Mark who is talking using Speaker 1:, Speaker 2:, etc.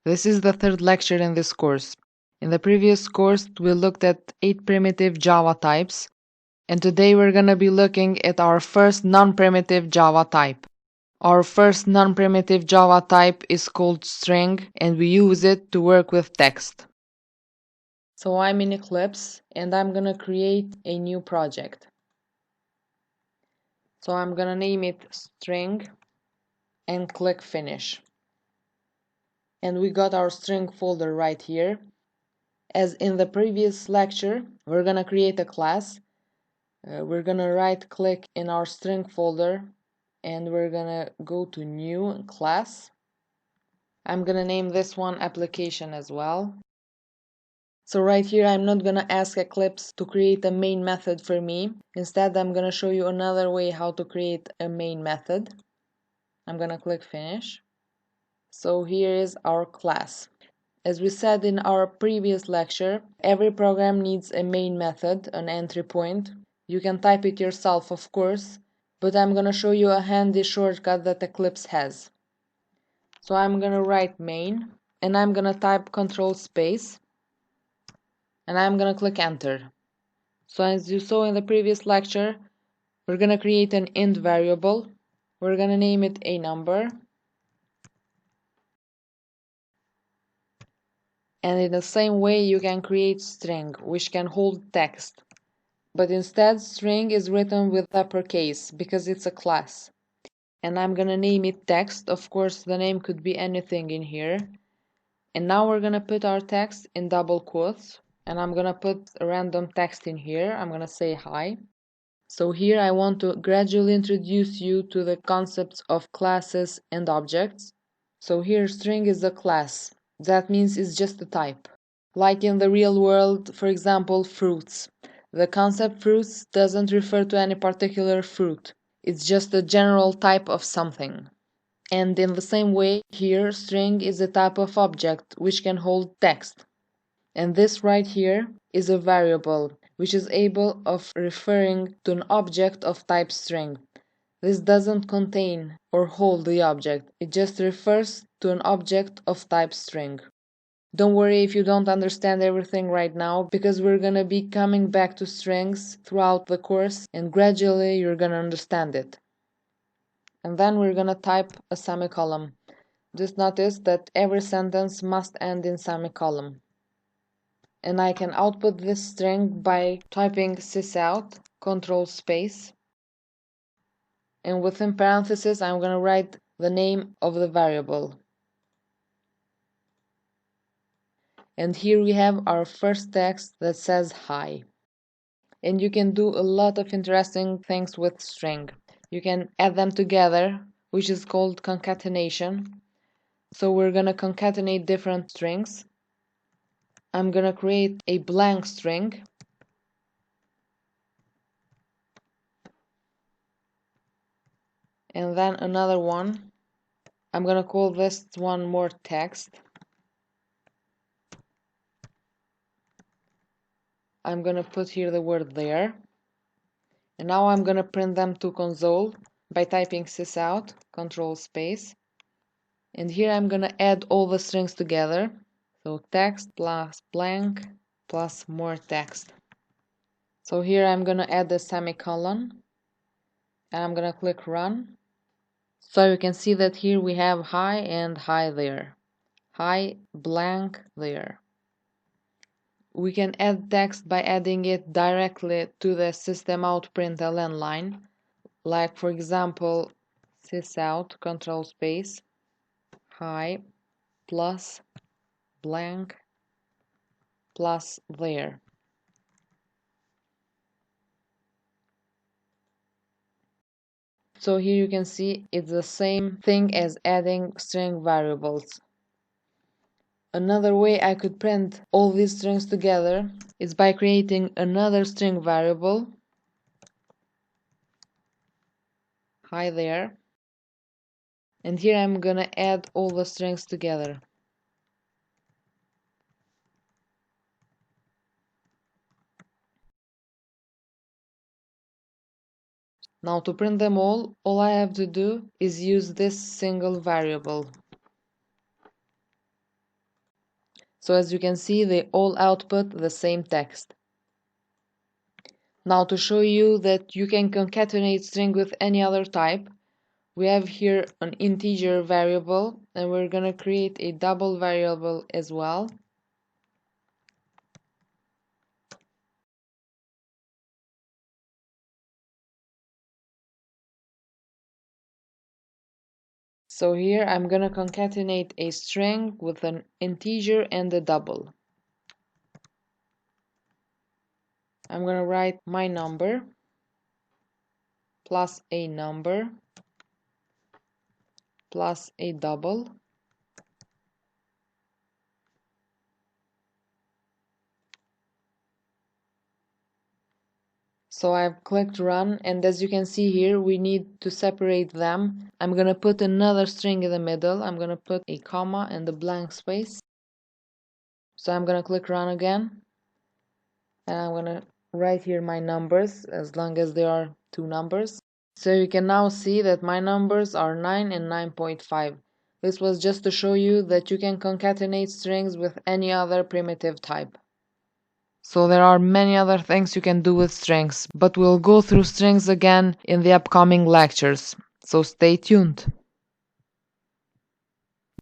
Speaker 1: This is the third lecture in this course. In the previous course, we looked at 8 primitive Java types, and today we're going to be looking at our first non-primitive Java type. Our first non-primitive Java type is called string, and we use it to work with text. So I'm in Eclipse, and I'm going to create a new project. So I'm going to name it string and click finish. And we got our string folder right here. As in the previous lecture, we're going to create a class. We're going to right click in our string folder and we're going to go to new class. I'm going to name this one application as well. So right here, I'm not going to ask Eclipse to create a main method for me. Instead, I'm going to show you another way how to create a main method. I'm going to click finish. So here is our class. As we said in our previous lecture, every program needs a main method, an entry point. You can type it yourself, of course, but I'm going to show you a handy shortcut that Eclipse has. So I'm going to write main, and I'm going to type Control space, and I'm going to click enter. So as you saw in the previous lecture, we're going to create an int variable. We're going to name it a number. And in the same way, you can create string, which can hold text. But instead, string is written with uppercase because it's a class. And I'm gonna name it text. Of course, the name could be anything in here. And now we're gonna put our text in double quotes. And I'm gonna put a random text in here. I'm gonna say hi. So here I want to gradually introduce you to the concepts of classes and objects. So here string is a class. That means it's just a type. Like in the real world, for example, fruits. The concept fruits doesn't refer to any particular fruit. It's just a general type of something. And in the same way, here string is a type of object which can hold text. And this right here is a variable which is able of referring to an object of type string. This doesn't contain or hold the object, it just refers to an object of type string. Don't worry if you don't understand everything right now, because we're gonna be coming back to strings throughout the course and gradually you're gonna understand it. And then we're gonna type a semicolon. Just notice that every sentence must end in semicolon. And I can output this string by typing sysout, control space. And within parentheses, I'm gonna write the name of the variable. And here we have our first text that says hi. And you can do a lot of interesting things with string. You can add them together, which is called concatenation. So we're gonna concatenate different strings. I'm gonna create a blank string. And then another one. I'm gonna call this one more text. I'm gonna put here the word there. And now I'm gonna print them to console by typing sysout, control space. And here I'm gonna add all the strings together. So text plus blank plus more text. So here I'm gonna add a semicolon. And I'm gonna click run. So you can see that here we have hi and hi there. Hi blank there. We can add text by adding it directly to the systemout.println line, like for example sysout control space hi plus blank plus there. So here you can see it's the same thing as adding string variables. Another way I could print all these strings together is by creating another string variable, hi there, and here I'm gonna add all the strings together. Now to print them all I have to do is use this single variable. So as you can see, they all output the same text. Now to show you that you can concatenate string with any other type, we have here an integer variable, and we're gonna create a double variable as well. So here I'm gonna concatenate a string with an integer and a double. I'm gonna write my number plus a number plus a double. So I've clicked run, and as you can see here, we need to separate them. I'm gonna put another string in the middle. I'm gonna put a comma and a blank space. So I'm gonna click run again, and I'm gonna write here my numbers as long as there are two numbers. So you can now see that my numbers are 9 and 9.5. This was just to show you that you can concatenate strings with any other primitive type. So there are many other things you can do with strings, but we'll go through strings again in the upcoming lectures. So stay tuned.